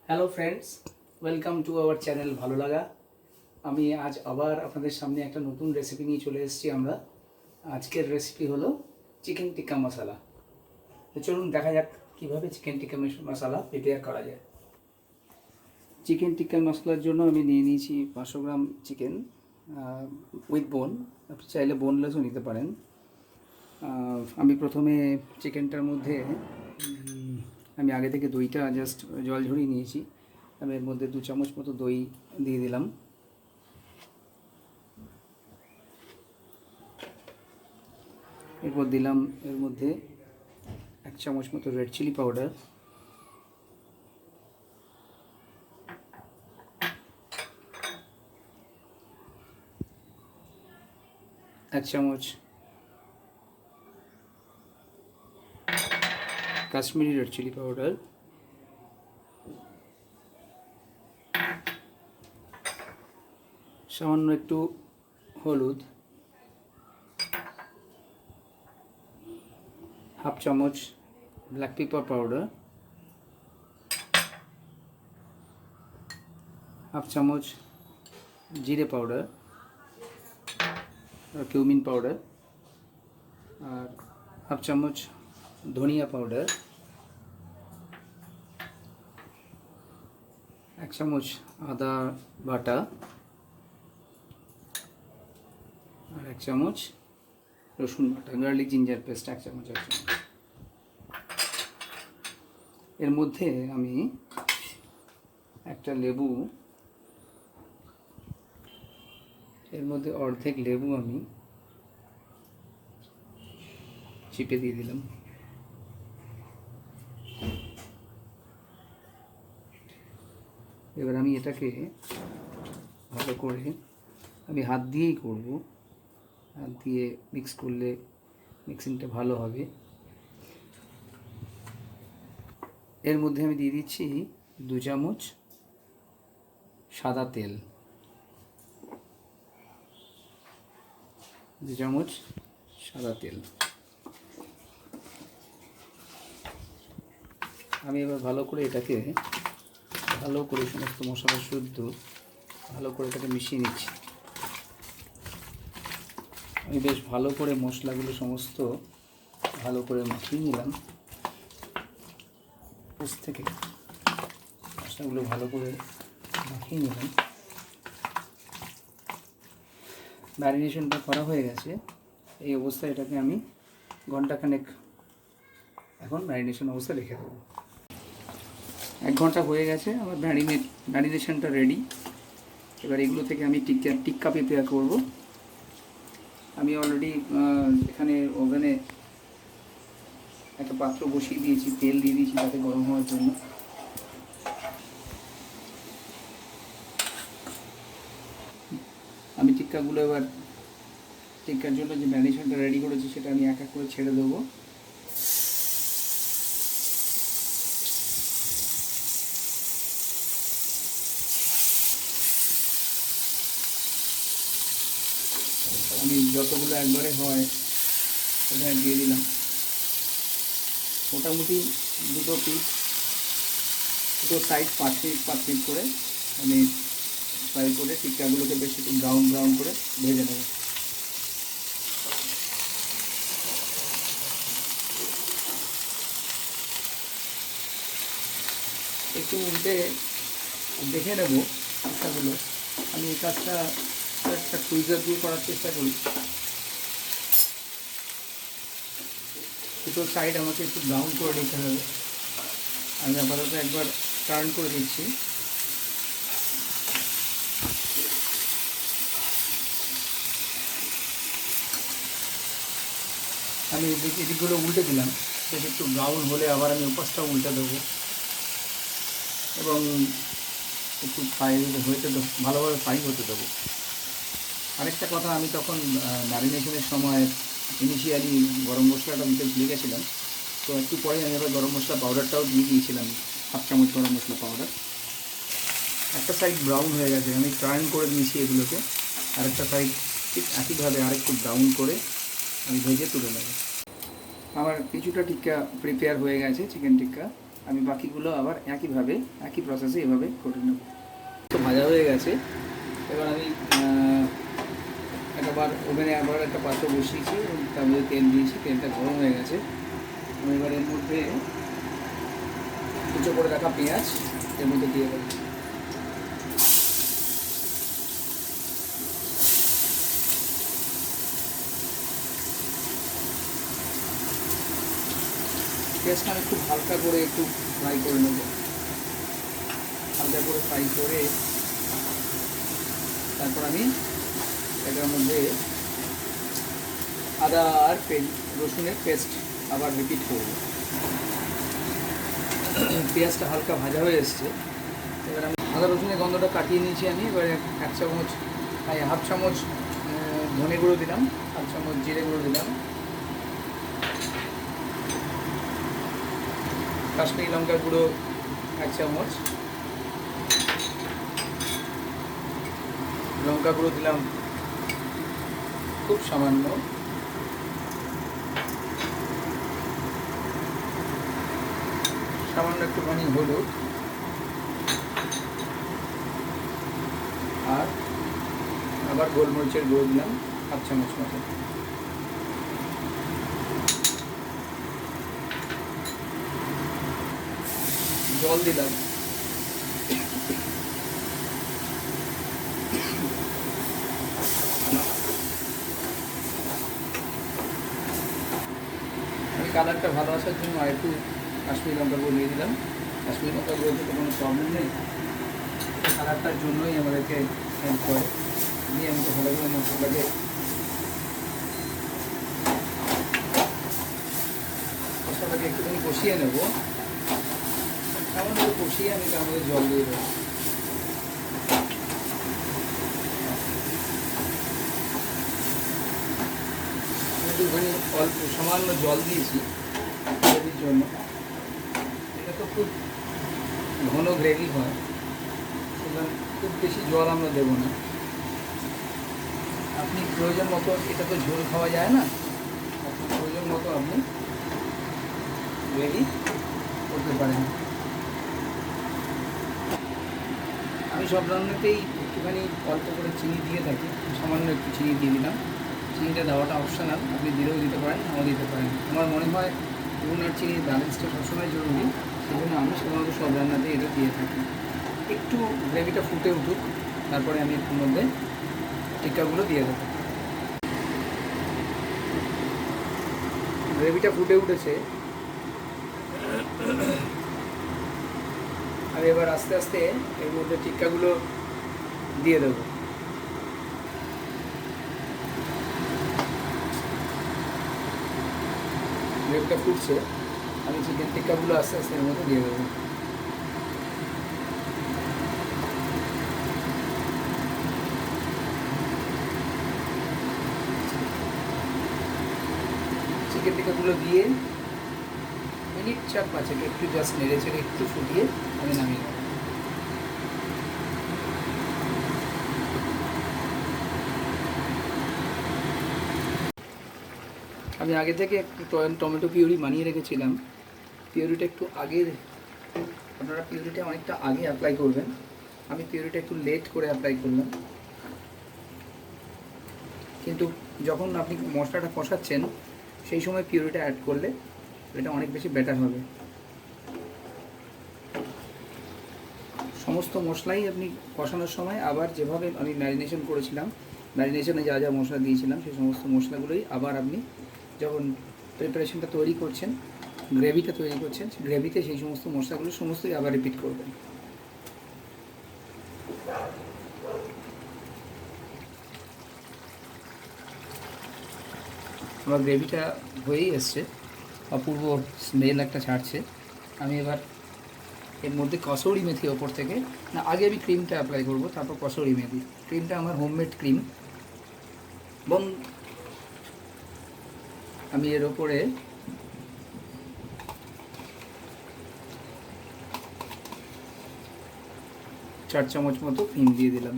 Hello friends, welcome to our channel ভালো লাগা। আমি আজ আবার আপনাদের সামনে একটা নতুন রেসিপি নিয়ে চলে এসেছি। আজকের রেসিপি হলো চিকেন টিক্কা মশলা। তো চলুন দেখা যাক কীভাবে চিকেন টিক্কা মশলা প্রিপেয়ার করা যায়। চিকেন টিক্কা মশলার জন্য আমি নিয়ে নিয়েছি 500 গ্রাম চিকেন উইথ বোন। আপনি চাইলে বোনলেসও নিতে পারেন। আমি প্রথমে চিকেনটার মধ্যে আমি আগে থেকে দইটা জাস্ট জল ঝরিয়ে নিয়েছি। আমি এর মধ্যে 2 চামচ মতো দই দিয়ে দিলাম। এরপর দিলাম এর মধ্যে 1 চামচ মতো রেড চিলি পাউডার, এক চামচ কাশ্মীরি রেড চিলি পাউডার, সামান্য একটু হলুদ, হাফ চামচ ব্ল্যাক পেপার পাউডার, হাফ চামচ জিরে পাউডার আর কিউমিন পাউডার, আর হাফ চামচ ধনিয়া পাউডার, 1 চামচ আদা বাটা আর 1 চামচ রসুন বাটা, গার্লিক জিঞ্জার পেস্ট 1 চামচ। এর মধ্যে আমি একটা লেবু, এর মধ্যে অর্ধেক লেবু আমি চিপে দিয়ে দিলাম। এবার আমি এটাকে ভালো করে আমি হাত দিয়েই করব। হাত দিয়ে মিক্স করলে মিক্সিংটা ভালো হবে। এর মধ্যে আমি দিয়ে দিচ্ছি 2 চামচ সাদা তেল, 2 চামচ সাদা তেল। আমি এবার ভালো করে এটাকে সমস্ত মশলা শুদ্ধ ভালো করে এটাকে মিশিয়ে নিচ্ছি। আমি বেশ ভালো করে মশলাগুলো সমস্ত ভালো করে মাখিয়ে নিলাম। থেকে মশলাগুলো ভালো করে মাখিয়ে নিলাম। ম্যারিনেশনটা করা হয়ে গেছে। এই অবস্থায় এটাকে আমি ঘন্টাখানেক এখন ম্যারিনেশন অবস্থায় রেখে দেবো। 1 ঘন্টা হয়ে গেছে, আমার ম্যারিনেশনটা রেডি। এবার এগুলো থেকে আমি টিক্কা প্রিপেয়ার করব। আমি অলরেডি এখানে ওভেনে একটা পাত্র বসিয়ে দিয়েছি, তেল দিয়ে দিয়েছি তাতে গরম হওয়ার জন্য। আমি টিক্কাগুলো এবার টিক্কার জন্য যে ম্যারিনেশনটা রেডি করেছি সেটা আমি এক এক করে ছেড়ে দেবো। আমি যতগুলো একবারে হয় সেখানে দিয়ে দিলাম। মোটামুটি দুটো সাইড 5 মিনিট করে আমি ফ্রাই করে টিক্কাগুলোকে বেশ একটু ব্রাউন করে ভেজে নেব। একটু উল্টে দেখে নেব টিক্কাগুলো। আমি এই কাজটা একটা টুইজার দিয়ে করার চেষ্টা করি। দুটো সাইড আমাকে একটু ব্রাউন করে নিতে হবে। আমি আপাতত একবার টার্ন করে দিচ্ছি। আমি এদিকগুলো উল্টে দিলাম, সেটা একটু ব্রাউন হলে আবার আমি ওপাশটা উল্টে দেবো এবং একটু ভালোভাবে ফ্রাই হতে দেবো। আরেকটা কথা, আমি তখন ম্যারিনেশনের সময় ইনিশিয়ালি গরম মশলাটা দিতে ভুলে গেছিলাম। তো একটু পরে আমি আবার গরম মশলা পাউডারটাও দিয়ে দিয়েছিলাম, 1/2 চামচ গরম মশলা পাউডার। একটা সাইড ব্রাউন হয়ে গেছে, আমি টার্ন করে দিয়েছি এগুলোকে। আরেকটা সাইড ঠিক একইভাবে আরেকটু ব্রাউন করে আমি ভেজে তুলে নেব। আমার কিছুটা টিক্কা প্রিপেয়ার হয়ে গেছে, চিকেন টিক্কা। আমি বাকিগুলো আবার একইভাবে একই প্রসেসে এভাবে করে নেব। তো ভাজা হয়ে গেছে। এবার আমি একবার ওভেনে আবার একটা পাত্র বসিয়েছি, তার মধ্যে তেল দিয়েছি, তেলটা গরম হয়ে গেছে। আমি এবার এর মধ্যে কুচো করে রাখা পেঁয়াজ এর মধ্যে দিয়ে দেবো। পেঁয়াজটা আমি খুব হালকা করে একটু ফ্রাই করে নেব। হালকা করে ফ্রাই করে তারপর আমি এটার মধ্যে আদা আর রসুনের পেস্ট আবার রিপিট করব। পেঁয়াজটা হালকা ভাজা হয়ে এসছে। এবার আমি আদা রসুনের গন্ধটা কাটিয়ে নিয়েছি। আমি এবার 1 চামচ হাফ চামচ ধনে গুঁড়ো দিলাম, হাফ চামচ জিরে গুঁড়ো দিলাম, কাশ্মীরি লঙ্কা গুঁড়ো 1 চামচ, লঙ্কা গুঁড়ো দিলাম খুব সামান্য, সামান্য একটুখানি হলুদ, আর আবার গোলমরিচের গুঁড়ো দিলাম হাফ চামচ মতো। জল দিলাম। আমি কালারটা ভালো আসার জন্য আর একটু কাশ্মীরি লঙ্কা গুঁড়ো দিয়ে দিলাম। কাশ্মীরি লঙ্কা গুঁড়োতে তো কোনো প্রবলেম নেই, কালারটার জন্যই আমাদেরকে হেল্প করে। দিয়ে আমি তো ভালো করে মশলাটাকে একটুখানি কষিয়ে নেবো। আমাদের কষিয়ে আমি তার মধ্যে জল দিয়ে দেবো। একটুখানি অল্প সামান্য জল দিয়েছি গ্রেভির জন্য। এটা তো খুব ঘন গ্রেভি হয়, সুতরাং খুব বেশি জল আমরা দেবো না। আপনি প্রয়োজন মতো, এটা তো ঝোল খাওয়া যায় না, আপনি প্রয়োজন মতো আপনি গ্রেভি করতে পারেন। আমি সব রান্নাতেই একটুখানি অল্প করে চিনি দিয়ে থাকি, সামান্য একটু চিনি দিয়ে দিলাম। চিনিটা দেওয়াটা অপশনাল, আপনি দিলেও দিতে পারেন, নাও দিতে পারেন। আমার মনে হয় নুন আর চিনির ব্যালেন্সটা সবসময় জরুরি, সেই জন্য আমি সাধারণত সব রান্নাতে এটা দিয়ে থাকি। একটু গ্রেভিটা ফুটে উঠুক, তারপরে আমি এর মধ্যে টিক্কাগুলো দিয়ে দেবো। গ্রেভিটা ফুটে উঠেছে, আমি এবার আস্তে আস্তে এর মধ্যে টিক্কাগুলো দিয়ে দেবো। গ্রেভিটা ফুটছে, আমি চিকেন টিক্কাগুলো আস্তে আস্তে এর মধ্যে দিয়ে দেবো। চিকেন টিক্কাগুলো দিয়ে মিনিট 4-5 একটু জাস্ট নেড়ে চেড়ে একটু ফুটিয়ে আমি নামিয়ে নেব। আমি আগে থেকে একটু টমেটো পিউরি বানিয়ে রেখেছিলাম। পিউরিটা একটু আগে, আপনারা পিউরিটা অনেকটা আগে অ্যাপ্লাই করবেন। আমি পিউরিটা একটু লেট করে অ্যাপ্লাই করলাম, কিন্তু যখন আপনি মশলাটা কষাচ্ছেন সেই সময় পিউরিটা অ্যাড করলে এটা অনেক বেশি বেটার হবে। সমস্ত মশলাই আপনি কষানোর সময় আবার যেভাবে আমি ম্যারিনেশন করেছিলাম, ম্যারিনেশনে যা যা মশলা দিয়েছিলাম সেই সমস্ত মশলাগুলোই আবার আপনি যখন প্রিপারেশনটা তৈরি করছেন, গ্রেভিটা তৈরি করছেন, গ্রেভিতে সেই সমস্ত মশলাগুলো সমস্তই আবার রিপিট করবেন। আমার গ্রেভিটা হয়েই এসছে, অপূর্ব স্মেল একটা ছাড়ছে। আমি এবার এর মধ্যে কসৌরি মেথি ওপর থেকে, না আগে আমি ক্রিমটা অ্যাপ্লাই করব, তারপর কসৌরি মেথি। ক্রিমটা আমার হোমমেড ক্রিম, এবং আমি এর ওপরে চার চামচ মতো ক্রিম দিয়ে দিলাম।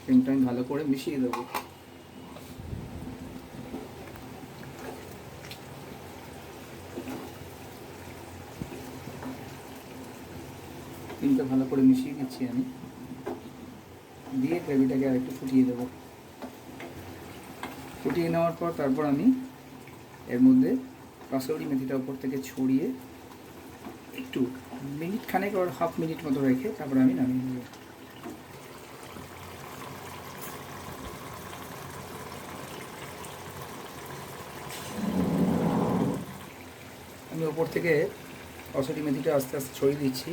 ক্রিমটা আমি ভালো করে মিশিয়ে দেবো। মধ্যে ভালো করে মিশিয়ে দিচ্ছি আমি, দিয়ে গ্রেভিটাকে আর একটু ফুটিয়ে দেবো। ফুটিয়ে নেওয়ার পর তারপর আমি এর মধ্যে কাসুরি মেথিটা উপর থেকে ছড়িয়ে একটু মিনিট খানেক আর হাফ মিনিট মতো রেখে তারপর আমি নামিয়ে দেবো। আমি ওপর থেকে কাসুরি মেথিটা আস্তে আস্তে ছড়িয়ে দিচ্ছি।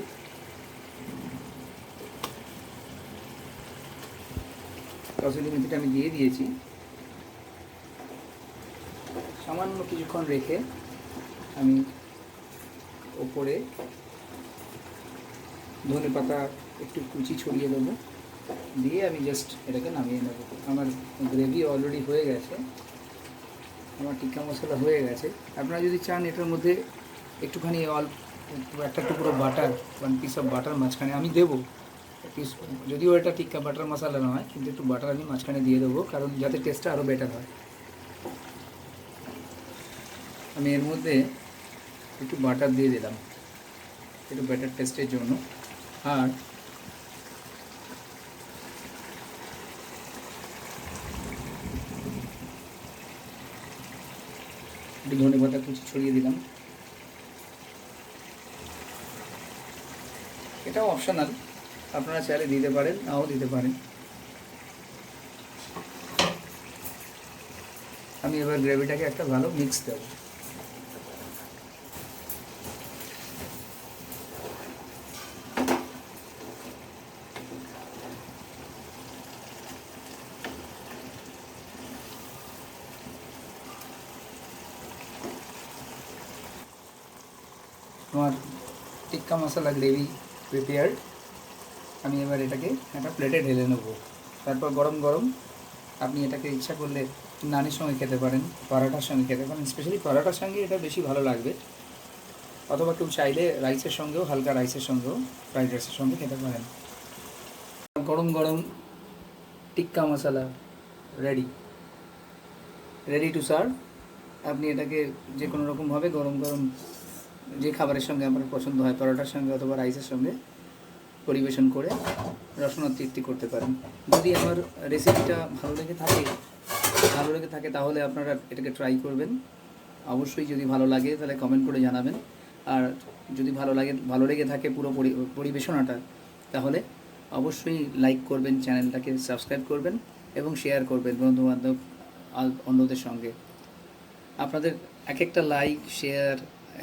কাসুরি মেথিটা আমি দিয়ে দিয়েছি। সামান্য কিছুক্ষণ রেখে আমি ওপরে ধনে পাতা একটু কুচি ছড়িয়ে দেবো, দিয়ে আমি জাস্ট এটাকে নামিয়ে নেব। আমার গ্রেভি অলরেডি হয়ে গেছে, আমার টিক্কা মশলা হয়ে গেছে। আপনারা যদি চান এটার মধ্যে একটুখানি একটা টুকরো বাটার, 1 পিস অফ বাটার মাঝখানে আমি দেবো, যদিও এটা টিক্কা বাটার মশলা নয়, কিন্তু একটু বাটার আমি মাঝখানে দিয়ে দেবো, কারণ যাতে টেস্টটা আরও বেটার হয়। আমি এর মধ্যে একটু বাটার দিয়ে দিলাম একটু বেটার টেস্টের জন্য, আর একটু ধনে পাতা কুচি ছড়িয়ে দিলাম। এটাও অপশনাল, আপনারা চাইলে দিতে পারেন, নাও দিতে পারেন। আমি এবার গ্রেভিটাকে একটা ভালো মিক্স দেবো। আমার টিক্কা মশলা গ্রেভি প্রিপেয়ার্ড। আমি এবার এটাকে একটা প্লেটে ঢেলে নেব। তারপর গরম গরম আপনি এটাকে ইচ্ছা করলে নানের সঙ্গে খেতে পারেন, পরোটার সঙ্গে খেতে পারেন। স্পেশালি পরোটার সঙ্গে এটা বেশি ভালো লাগবে, অথবা কেউ চাইলে রাইসের সঙ্গেও, হালকা রাইসের সঙ্গেও, ফ্রাইড রাইসের সঙ্গে খেতে পারেন। গরম গরম টিক্কা মশলা রেডি টু সার্ভ। আপনি এটাকে যে কোনো রকমভাবে গরম গরম যে খাবারের সঙ্গে আপনার পছন্দ হয়, পরোটার সঙ্গে অথবা রাইসের সঙ্গে পরিবেশন করে রসনা তৃপ্তি করতে পারেন। যদি আমার রেসিপিটা ভালো লেগে থাকে তাহলে আপনারা এটাকে ট্রাই করবেন। অবশ্যই যদি ভালো লাগে তাহলে কমেন্ট করে জানাবেন। আর যদি ভালো লেগে থাকে পুরো পরিবেশনাটা, তাহলে অবশ্যই লাইক করবেন, চ্যানেলটাকে সাবস্ক্রাইব করবেন এবং শেয়ার করবেন বন্ধুবান্ধব অন্যদের সঙ্গে। আপনাদের এক একটা লাইক, শেয়ার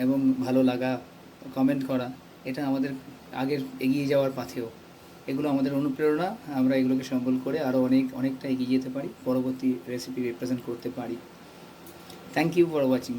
এবং ভালো লাগা, কমেন্ট করা, এটা আমাদের আগের এগিয়ে যাওয়ার পাথেও। এগুলো আমাদের অনুপ্রেরণা। আমরা এগুলোকে সম্বল করে আরও অনেকটা এগিয়ে যেতে পারি, পরবর্তী রেসিপি রিপ্রেজেন্ট করতে পারি। Thank you for watching.